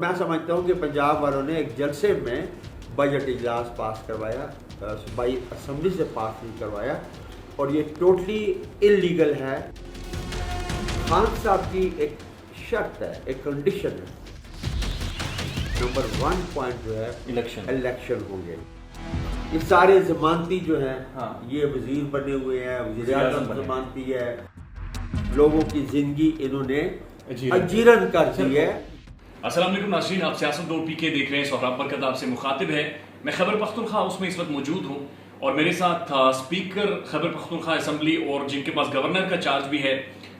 मैं समझता हूँ कि पंजाब वालों ने एक जलसे में बजट इजलास पास करवाया, सूबाई असम्बली से पास नहीं करवाया और ये टोटली इलीगल है। खान साहब की एक शर्त है, एक कंडीशन है, नंबर 1 पॉइंट जो है इलेक्शन होंगे। ये सारे जमानती जो हैं, ये वजीर बने हुए हैं, वजीर आज़म जमानती है, लोगों की जिंदगी इन्होंने अजीरन कर दी है। अस्सलाम वालेकुम नाज़रीन, आप सियासत 2 PK देख रहे हैं। सोहराब बरकत आपसे मुखातिब है। मैं खैबर पख्तूनख्वा हाउस में इस वक्त मौजूद हूँ और मेरे साथ स्पीकर खैबर पख्तूनख्वा असम्बली और जिनके पास गवर्नर का चार्ज भी है,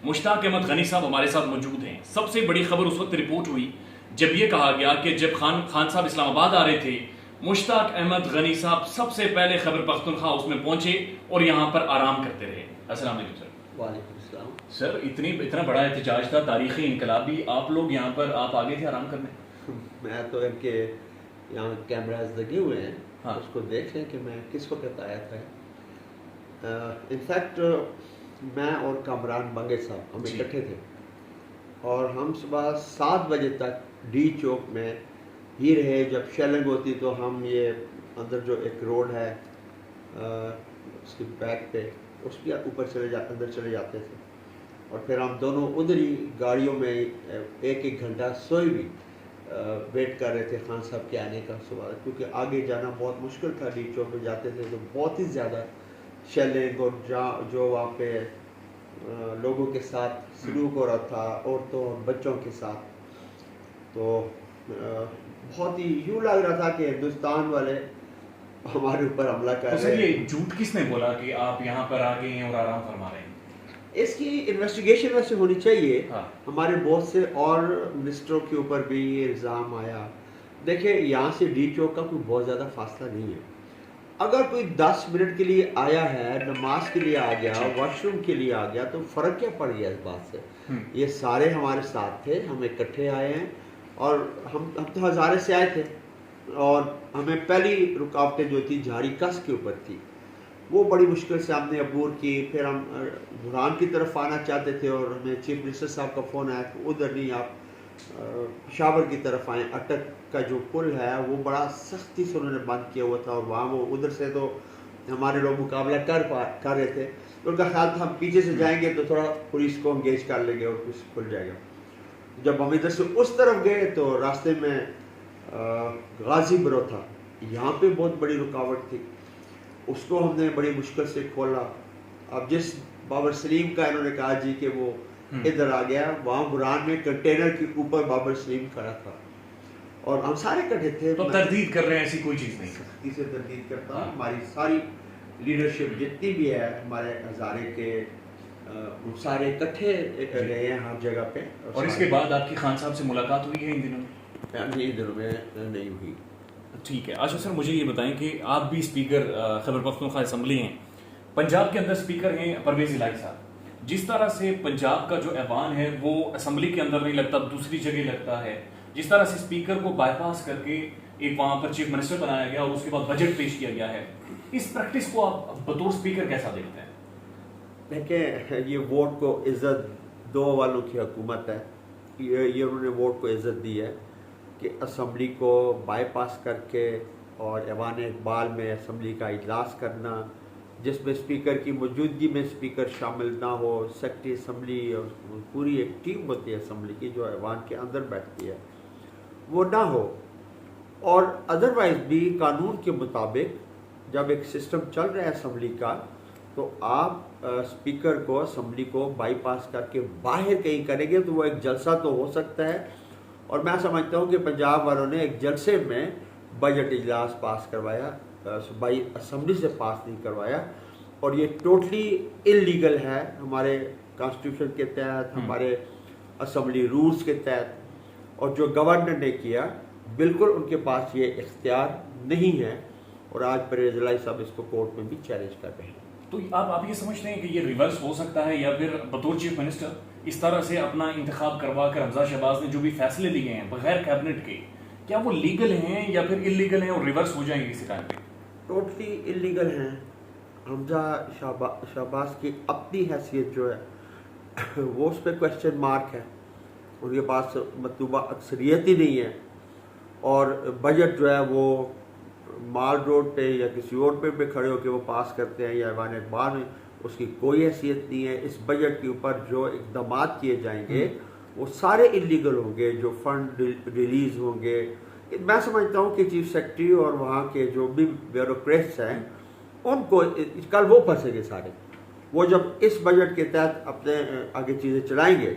मुश्ताक अहमद गनी साहब हमारे साथ मौजूद हैं। सबसे बड़ी खबर उस वक्त रिपोर्ट हुई जब ये कहा गया कि जब खान साहब इस्लामाबाद आ रहे थे, मुश्ताक अहमद गनी साहब सबसे पहले खैबर पख्तूनख्वा हाउस में पहुंचे और यहाँ पर आराम करते रहे। अस्सलाम वालेकुम सर। वालेकुम अस्सलाम। सर, इतना बड़ा एहतजाज था, तारीखी इनकलाबी, आप लोग यहाँ पर आप आगे थे आराम करने? मैं तो इनके यहाँ कैमराज लगे हुए हैं, उसको देख लें कि मैं किस वक्त आया था। इनफैक्ट मैं और कामरान बंगे साहब हम इकट्ठे थे और हम सुबह 7 बजे तक डी चौक में ही रहे। जब शेलिंग होती तो हम ये अंदर जो एक रोड है उसके बैक पे, उसके ऊपर अंदर चले जाते थे और फिर हम दोनों उधर ही गाड़ियों में एक घंटा सोए भी वेट कर रहे थे खान साहब के आने का सुबह, क्योंकि आगे जाना बहुत मुश्किल था। डी चौक में जाते थे तो बहुत ही ज़्यादा शेलिंग और जो वहाँ पे लोगों के साथ सलूक हो रहा था, औरतों और बच्चों के साथ, तो बहुत ही यूँ लग रहा था कि हिंदुस्तान वाले हमारे ऊपर हमला कर रहे हैं। ये झूठ किसने बोला कि आप यहाँ पर आ गए हैं और आराम फरमा रहे हैं? इसकी इन्वेस्टिगेशन वैसे होनी चाहिए। हमारे बहुत से और मिनिस्टरों के ऊपर भी ये इल्ज़ाम आया। देखिए, यहाँ से डी चौक का कोई बहुत ज़्यादा फासला नहीं है। अगर कोई 10 मिनट के लिए आया है, नमाज के लिए आ गया, वॉशरूम के लिए आ गया, तो फ़र्क क्या पड़ गया इस बात से? ये सारे हमारे साथ थे, हम इकट्ठे आए हैं और हम तो हज़ारे से आए थे और हमें पहली रुकावटें जो थी झाड़ी कस के ऊपर थी, वो बड़ी मुश्किल से हमने अबूर की। फिर हम बुरहान की तरफ आना चाहते थे और हमें चीफ मिनिस्टर साहब का फ़ोन आया कि उधर नहीं, आप पेशावर की तरफ आए। अटक का जो पुल है वो बड़ा सख्ती से उन्होंने बंद किया हुआ था और वहाँ वो उधर से तो हमारे लोग मुकाबला कर रहे थे, तो उनका ख्याल था हम पीछे से जाएंगे तो थोड़ा पुलिस को इंगेज कर लेंगे और कुछ खुल जाएगा। जब हम इधर से उस तरफ गए तो रास्ते में गाजी बरो था, यहाँ पे बहुत बड़ी रुकावट थी, उसको हमने बड़ी मुश्किल से खोला। अब जिस बाबर सलीम का इन्होंने कहा जी कि वो इधर आ गया, वहाँ बुरहान में कंटेनर के ऊपर बाबर सलीम खड़ा था और हम सारे इकट्ठे थे। तो तरदीद कर रहे हैं, ऐसी कोई चीज़ नहीं। सख्ती से तरदीद करता हूँ। हमारी सारी लीडरशिप जितनी भी है, हमारे हज़ारे के सारे इकट्ठे रहे हैं हर जगह पे। और इसके बाद आपकी खान साहब से मुलाकात हुई है इन दिनों? इन दिनों में नहीं हुई। ठीक है। अच्छा सर, मुझे ये बताएं कि आप भी स्पीकर खैबर पख्तूनख्वा असम्बली हैं, पंजाब के अंदर स्पीकर हैं परवेज़ इलाही साहब। जिस तरह से पंजाब का जो ऐवान है वो असम्बली के अंदर नहीं लगता, दूसरी जगह लगता है, जिस तरह से स्पीकर को बाईपास करके एक वहाँ पर चीफ मिनिस्टर बनाया गया और उसके बाद बजट पेश किया गया है, इस प्रैक्टिस को आप बतौर स्पीकर कैसा देखते हैं? देखिए, ये वोट को इज्जत दो वालों की हुकूमत है। ये उन्होंने वोट को इज्जत दी है कि असम्बली को बाईपास करके और ऐवान इकबाल में असम्बली का इजलास करना, जिसमें स्पीकर की मौजूदगी में स्पीकर शामिल ना हो, सेक्रेटरी असम्बली और पूरी एक टीम होती है असम्बली की जो ऐवान के अंदर बैठती है, वो ना हो। और अदरवाइज़ भी कानून के मुताबिक जब एक सिस्टम चल रहा है असम्बली का, तो आप स्पीकर को असम्बली को बाईपास करके बाहर कहीं करेंगे तो वो एक जलसा तो हो सकता है। और मैं समझता हूँ कि पंजाब वालों ने एक जलसे में बजट इजलास पास करवाया, सूबाई असम्बली से पास नहीं करवाया और ये टोटली इलीगल है हमारे कॉन्स्टिट्यूशन के तहत, हमारे असम्बली रूल्स के तहत। और जो गवर्नर ने किया, बिल्कुल उनके पास ये इख्तियार नहीं है और आज परवेज़ इलाही साहब इसको कोर्ट में भी चैलेंज कर रहे हैं। तो आप ये समझते हैं कि ये रिवर्स हो सकता है या फिर बतौर चीफ मिनिस्टर इस तरह से अपना इंतखाब करवा कर हमजा शहबाज ने जो भी फैसले लिए हैं बगैर कैबिनेट के, क्या वो लीगल हैं या फिर इलीगल हैं और रिवर्स हो जाएंगे किसी टाइम पे? टोटली इलीगल हैं। हमजा शहबाज की अपनी हैसियत जो है वो उस पर क्वेश्चन मार्क है। उनके पास मतलूबा अक्सरियत ही नहीं है और बजट जो है वो माल रोड पे या किसी और पे खड़े होकर वो पास करते हैं या ऐवान इक़बाल में, उसकी कोई हैसियत नहीं है। इस बजट के ऊपर जो इक़दाम किए जाएंगे वो सारे इलीगल होंगे, जो फंड रिलीज होंगे। मैं समझता हूँ कि चीफ सेक्रेटरी और वहाँ के जो भी ब्यूरोक्रेट्स हैं उनको कल वो फंसेंगे सारे। वो जब इस बजट के तहत अपने आगे चीज़ें चलाएंगे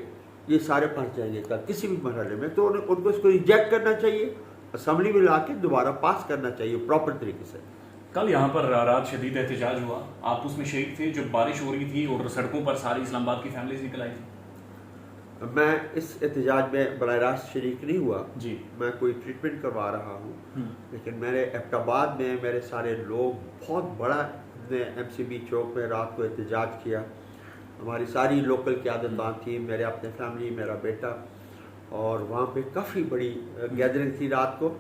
ये सारे फंस जाएंगे कल किसी भी मरहले में। तो उनको इसको रिजेक्ट करना चाहिए, असम्बली में ला के दोबारा पास करना चाहिए प्रॉपर तरीके से। कल यहाँ पर रात शदीद एहतजाज हुआ, आप उसमें शहीद थे जब बारिश हो रही थी और सड़कों पर सारी इस्लामाबाद की फैमिलीज निकल आई थी। मैं इस एहतजाज में बराह रास्त शरीक नहीं हुआ जी, मैं कोई ट्रीटमेंट करवा रहा हूँ, लेकिन मैंने एबटाबाद में मेरे सारे लोग बहुत बड़ा MCB चौक में रात को एहतजाज किया। हमारी सारी लोकल क़यादत थी, मेरे अपने फैमिली, मेरा बेटा, और वहाँ पे काफ़ी बड़ी गैदरिंग थी रात को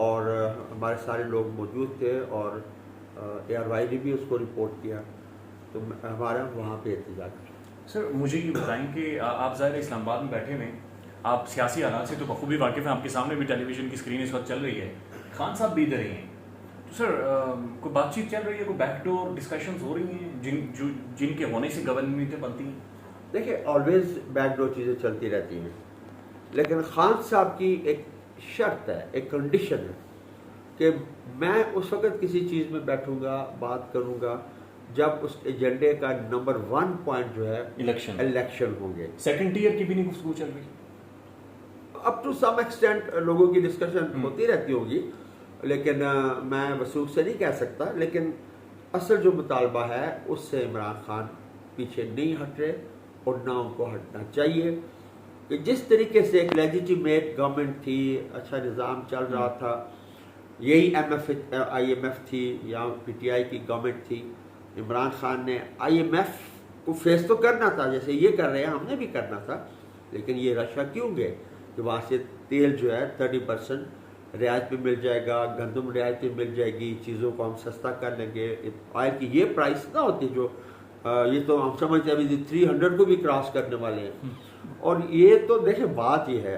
और हमारे सारे लोग मौजूद थे और ARY ने भी उसको रिपोर्ट किया, तो हमारा वहाँ पे एहतजाज किया। सर मुझे ये बताएं कि आप ज़ाहिर इस्लामाबाद में बैठे हुए, आप सियासी हालात से तो बखूबी वाकिफ़ हैं, आपके सामने भी टेलीविज़न की स्क्रीन इस वक्त चल रही है, खान साहब भी इधर ही हैं, तो सर कोई बातचीत चल रही है, कोई बैकडोर डिस्कशंस हो रही हैं जिनके होने से गवर्नमेंटें बनती हैं? देखिए ऑलवेज बैकडोर चीज़ें चलती रहती हैं, लेकिन खान साहब की एक शर्त है, एक कंडीशन है कि मैं उस वक्त किसी चीज़ में बैठूंगा, बात करूंगा जब उस एजेंडे का नंबर 1 पॉइंट जो है इलेक्शन होंगे। सेकंड ईयर की भी नहीं गुफ्तगू चल रही? अप टू सम एक्सटेंट लोगों की डिस्कशन होती रहती होगी, लेकिन मैं वसूख से नहीं कह सकता, लेकिन असल जो मुतालबा है उससे इमरान खान पीछे नहीं हट रहे और ना उनको हटना चाहिए। कि जिस तरीके से एक लेजिटिमेट गवर्नमेंट थी, अच्छा निज़ाम चल रहा था, यही IMF थी या PTI की गवर्नमेंट थी, इमरान खान ने IMF को फेस तो करना था जैसे ये कर रहे हैं, हमने भी करना था, लेकिन ये रशा क्यों गए कि वहाँ से तेल जो है 30% रियायत पे मिल जाएगा, गंदम रियायत पे मिल जाएगी, चीज़ों को हम सस्ता कर लेंगे, ऑयल की ये प्राइस ना होती जो ये तो हम समझते हैं अभी 300 को भी क्रॉस करने वाले हैं। और ये तो देखिए बात ये है,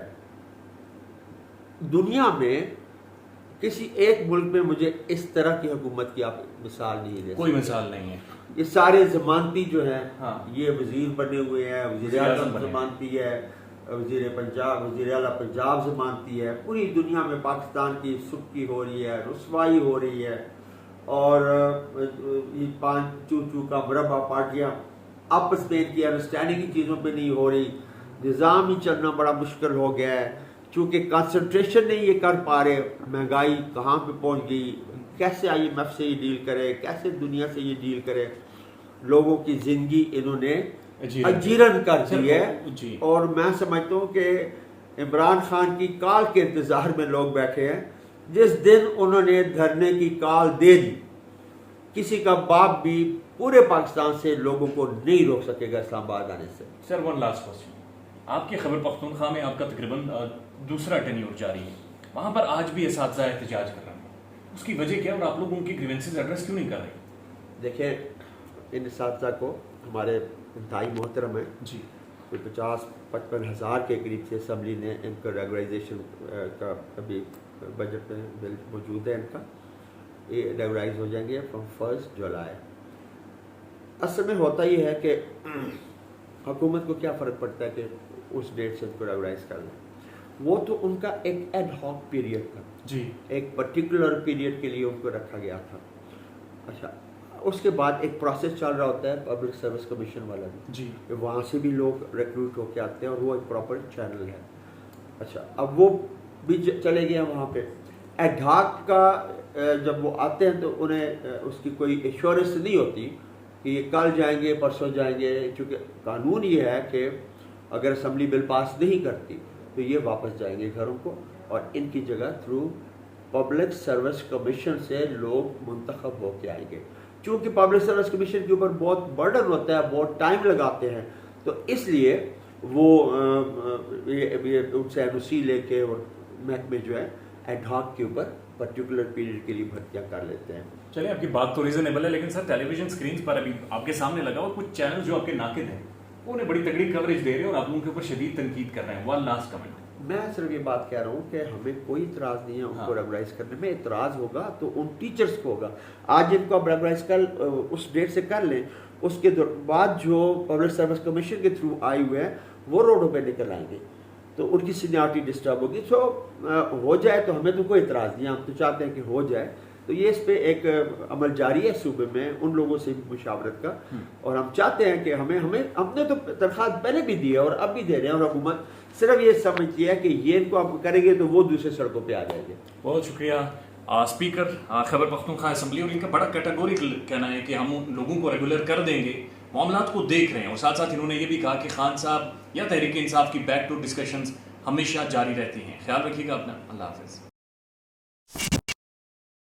दुनिया में किसी एक मुल्क में मुझे इस तरह की हुकूमत की आप मिसाल नहीं दे, कोई मिसाल नहीं है। ये सारे जमानती जो हैं, हाँ, ये वजीर बने हुए हैं, वजीर आज़म जमानती है, वजीर पंजाब, वजीर आला पंजाब जमानती है, पूरी दुनिया में पाकिस्तान की सुक्की हो रही है, रुसवाई हो रही है, और ये 5 चू का मुरब्बा पार्टियाँ आपस में इनकी अंडरस्टैंडिंग की चीज़ों पे नहीं हो रही, निज़ाम ही चलना बड़ा मुश्किल हो गया है, चूँकि कंसंट्रेशन नहीं ये कर पा रहे, महंगाई कहाँ पे पहुँच गई, कैसे IMF से ये डील करे, कैसे दुनिया से ये डील करे, लोगों की ज़िंदगी इन्होंने अजीरन कर दी है। और मैं समझता हूँ कि इमरान खान की कॉल के इंतज़ार में लोग बैठे हैं, जिस दिन उन्होंने धरने की कॉल दे दी, किसी का बाप भी पूरे पाकिस्तान से लोगों को नहीं रोक सकेगा इस्लामाबाद आने से। सर वन लास्ट क्वेश्चन, आपके खैबर पख्तूनख्वा में आपका तकरीबन दूसरा टेन्योर जारी है, वहाँ पर आज भी एहतजाज कर रहे हैं, उसकी वजह क्या है और आप लोग उनकी ग्रीवेंसेस एड्रेस क्यों नहीं कर रहे? देखिए इन एहतजाज को हमारे इंतहाई मोहतरम है जी, कोई 50-55 हज़ार के करीब से असम्बली ने इनका रेगुलाइजेशन का अभी बजट में बिल मौजूद है, इनका ये रेगुलाइज हो जाएंगे फ्रॉम 1 जुलाई। असल में होता ही है कि हुकूमत को क्या फ़र्क पड़ता है कि उस डेट से उनको रेगुलाइज कर लें, वो तो उनका एक एड हॉक पीरियड था जी, एक पर्टिकुलर पीरियड के लिए उनको रखा गया था। अच्छा, उसके बाद एक प्रोसेस चल रहा होता है पब्लिक सर्विस कमीशन वाला भी जी, वहाँ से भी लोग रिक्रूट होकर आते हैं और वो एक प्रॉपर चैनल है। अच्छा, अब वो भी चले गए वहाँ पे एड हॉक का, जब वो आते हैं तो उन्हें उसकी कोई एश्योरेंस नहीं होती कि ये कल जाएंगे परसों जाएंगे, क्योंकि कानून ये है कि अगर असम्बली बिल पास नहीं करती तो ये वापस जाएंगे घरों को और इनकी जगह थ्रू पब्लिक सर्विस कमीशन से लोग मुंतखब होके आएंगे। चूँकि पब्लिक सर्विस कमीशन के ऊपर बहुत बर्डन होता है, बहुत टाइम लगाते हैं, तो इसलिए वो उनसे NOC लेके और महकमे जो है एड हॉक के ऊपर पर्टिकुलर पीरियड के लिए भर्तियाँ कर लेते हैं। चलिए, आपकी बात तो रीजनेबल है, लेकिन सर टेलीविजन स्क्रीन पर अभी आपके सामने लगा और कुछ चैनल जो आपके नाकिद हैं वो उन्हें बड़ी तगड़ी कवरेज दे रहे हैं और आप लोगों के ऊपर शदीद तनकीद कर रहे हैं। One last comment. मैं सिर्फ ये बात कह रहा हूँ कि हमें कोई इतराज़ नहीं है उनको रेगुलाइज करने में। इतराज़ होगा तो उन टीचर्स को होगा। आज जिनको आप रेगुलाइज कर उस डेट से कर लें, उसके बाद जो पब्लिक सर्विस कमीशन के थ्रू आए हुए हैं वो रोडों पे निकल आएंगे, तो उनकी सीनियरिटी डिस्टर्ब होगी। तो हो जाए तो हमें तो कोई इतराज़ नहीं है, हम तो चाहते हैं कि हो जाए। तो ये इस पे एक अमल जारी है सूबे में उन लोगों से भी मुशावरत का, और हम चाहते हैं कि हमने तो दरख्वास्त पहले भी दी है और अब भी दे रहे हैं, और हुकूमत सिर्फ ये समझती है कि ये इनको आप करेंगे तो वो दूसरे सड़कों पे आ जाएंगे। बहुत शुक्रिया स्पीकर खैबर पख्तूनख्वा असम्बली। और इनका बड़ा कैटेगोरिकल कहना है कि हम लोगों को रेगुलर कर देंगे, मामलात को देख रहे हैं। और साथ साथ इन्होंने ये भी कहा कि खान साहब या तहरीक इंसाफ की बैक टू डिस्कशंस हमेशा जारी रहती हैं। ख्याल रखिएगा अपना। अल्लाह हाफिज़।